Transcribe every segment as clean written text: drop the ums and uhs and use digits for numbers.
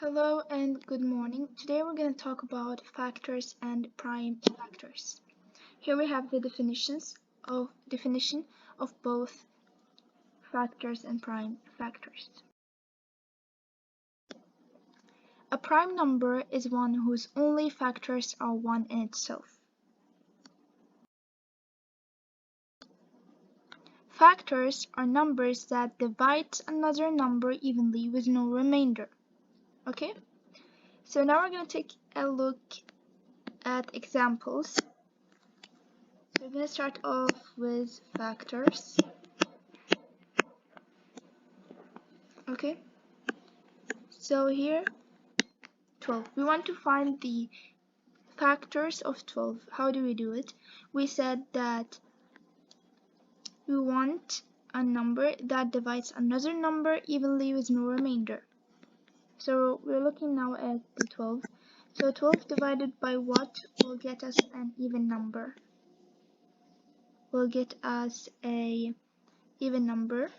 Hello and good morning. Today we're going to talk about factors and prime factors. Here we have the definition of both factors and prime factors. A prime number is one whose only factors are 1 in itself. Factors are numbers that divide another number evenly with no remainder. Okay? So now we're going to take a look at examples. So we're going to start off with factors. Okay, so here 12. We want to find the factors of 12. How do we do it? We said that we want a number that divides another number evenly with no remainder. So we're looking now at the 12. So 12 divided by what will get us an even number? Will get us a even number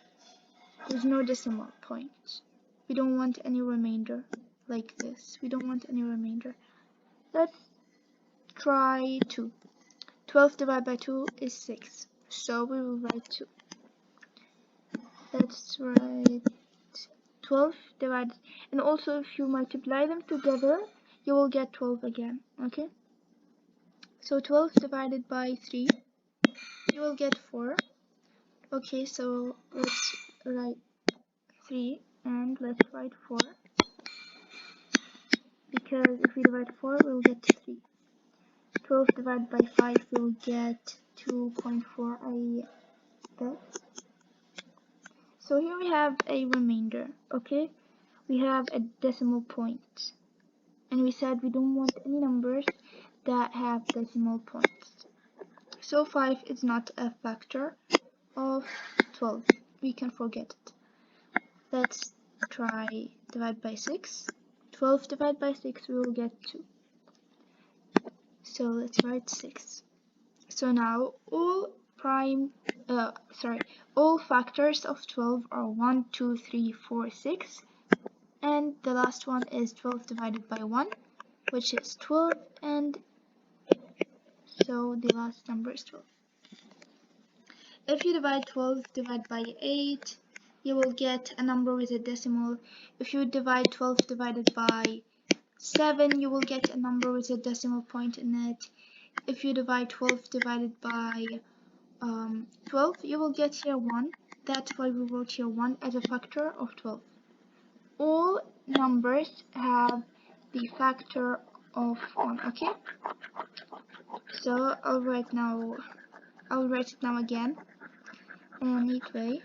with no decimal point. We don't want any remainder like this. We don't want any remainder. Let's try 2. 12 divided by 2 is 6. So we will write 2. Let's write 12 divided, and also if you multiply them together, you will get 12 again. Okay? So 12 divided by 3, you will get 4. Okay, so let's write 3 and let's write 4. Because if we divide 4, we'll get 3. 12 divided by 5, we'll get 2.4, I bet. So here we have a remainder, okay? We have a decimal point. And we said we don't want any numbers that have decimal points. So 5 is not a factor of 12. We can forget it. Let's try divide by 6. 12 divided by 6, we will get 2. So let's write 6. So now all factors of 12 are 1, 2, 3, 4, 6, and the last one is 12 divided by 1, which is 12, and so the last number is 12. If you divide 12 divided by 8, you will get a number with a decimal. If you divide 12 divided by 7, you will get a number with a decimal point in it. If you divide 12 divided by 12, you will get here 1. That's why we wrote here 1 as a factor of 12. All numbers have the factor of 1, okay? So I'll write it now again in a neat way.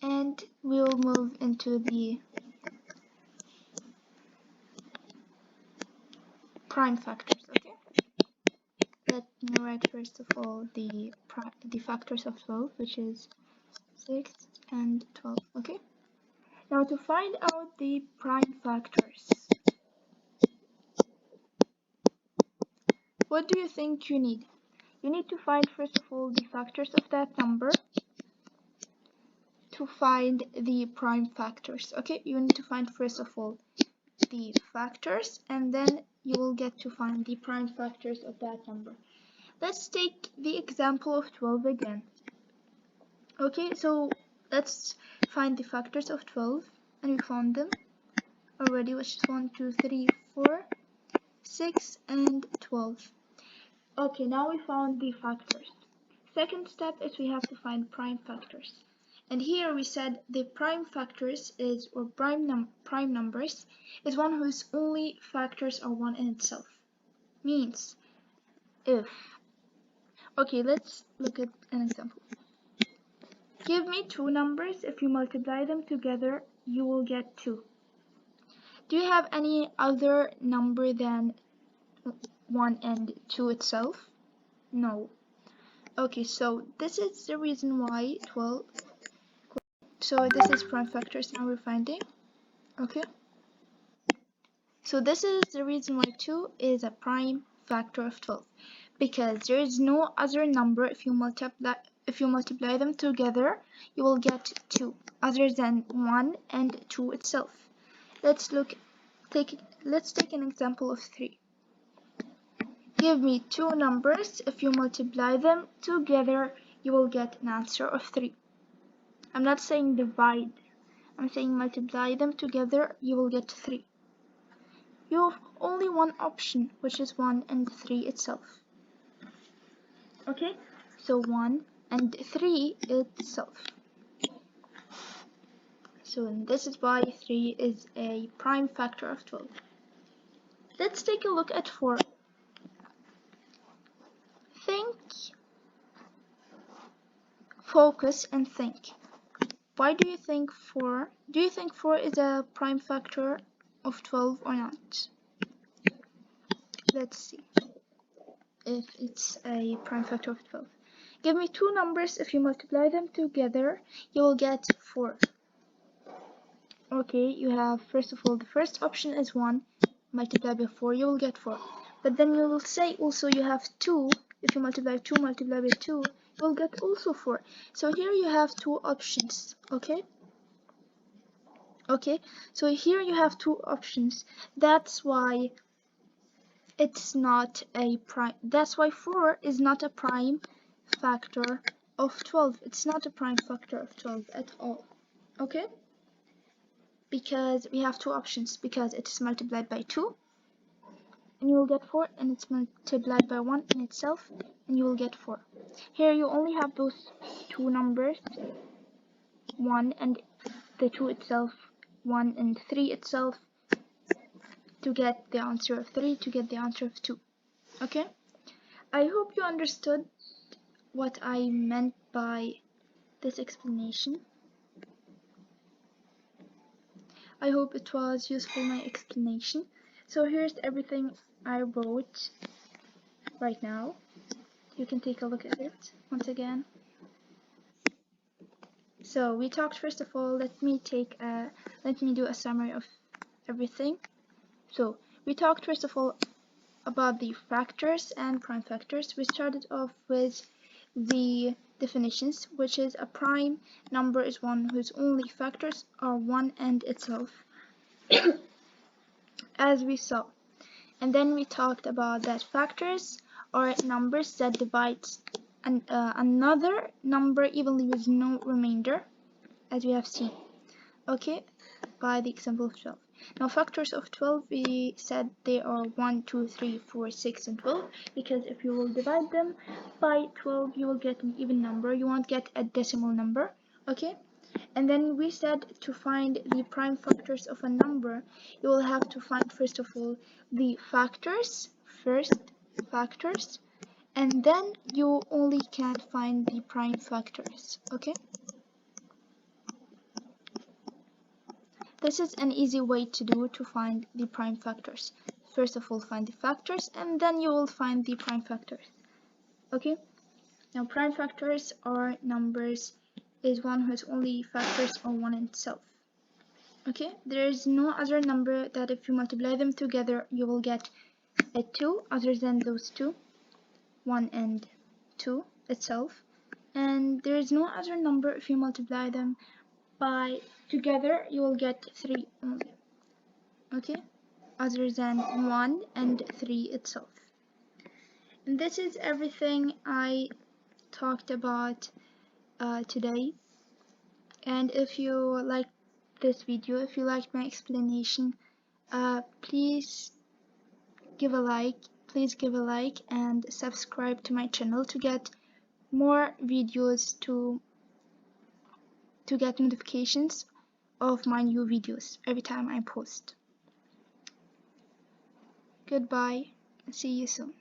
And we'll move into the prime factors, okay? Let me write first of all the factors of 12, which is 6 and 12, okay? Now to find out the prime factors, what do you think you need? You need to find first of all the factors of that number to find the prime factors, okay? You need to find first of all the factors, and then you will get to find the prime factors of that number. Let's take the example of 12 again. Okay, so let's find the factors of 12, and we found them already, which is 1, 2, 3, 4, 6, and 12. Okay, now we found the factors. Second step is we have to find prime factors. And here we said the prime factors is, or prime numbers, is one whose only factors are 1 in itself. Means if, okay, let's look at an example. Give me 2 numbers. If you multiply them together, you will get 2. Do you have any other number than 1 and 2 itself? No. Okay, so this is the reason why 12. So this is prime factors now we're finding. Okay, so this is the reason why 2 is a prime factor of 12, because there is no other number if you multiply them together you will get 2 other than 1 and 2 itself. Let's take an example of 3. Give me 2 numbers, if you multiply them together you will get an answer of 3. I'm not saying divide, I'm saying multiply them together you will get 3. You have only one option, which is 1 and 3 itself. Okay, so 1 and 3 itself. So this is why 3 is a prime factor of 12. Let's take a look at 4. Think, focus and think. Why do you think 4? Do you think 4 is a prime factor of 12 or not? Let's see if it's a prime factor of 12. Give me 2 numbers, if you multiply them together you will get 4. Okay, you have, first of all, the first option is 1, multiply by 4 you will get 4. But then you will say also you have 2, if you multiply 2 multiply by 2 you will get also 4. So here you have 2 options. Okay, so here you have 2 options. That's why it's not a prime. That's why 4 is not a prime factor of 12. It's not a prime factor of 12 at all. Okay, because we have 2 options, because it's multiplied by 2 and you will get 4, and it's multiplied by 1 in itself and you will get 4. Here you only have those 2 numbers, 1 and the 2 itself, 1 and 3 itself, to get the answer of 3, to get the answer of 2. Okay, I hope you understood what I meant by this explanation. I hope it was useful, my explanation. So here's everything I wrote right now. You can take a look at it once again. So we talked, first of all, let me do a summary of everything. So we talked first of all about the factors and prime factors. We started off with the definitions, which is a prime number is one whose only factors are 1 and itself, as we saw. And then we talked about that factors are numbers that divide another number evenly with no remainder, as we have seen. Okay, by the example of 12. Now factors of 12, we said they are 1, 2, 3, 4, 6, and 12, because if you will divide them by 12 you will get an even number, you won't get a decimal number. Okay, and then we said to find the prime factors of a number you will have to find, first of all, the factors, and then you only can find the prime factors. Okay, this is an easy way to find the prime factors. First of all, find the factors and then you will find the prime factors. Okay, now prime factors are numbers is one whose only factors are 1 in itself. Okay, there is no other number that if you multiply them together you will get a 2 other than those 2, 1 and 2 itself, and there is no other number if you multiply them by together you will get 3 only. Okay, other than 1 and 3 itself. And this is everything I talked about today. And if you liked this video, if you liked my explanation, please give a like and subscribe to my channel to get more videos, to get notifications of my new videos every time I post. Goodbye, see you soon.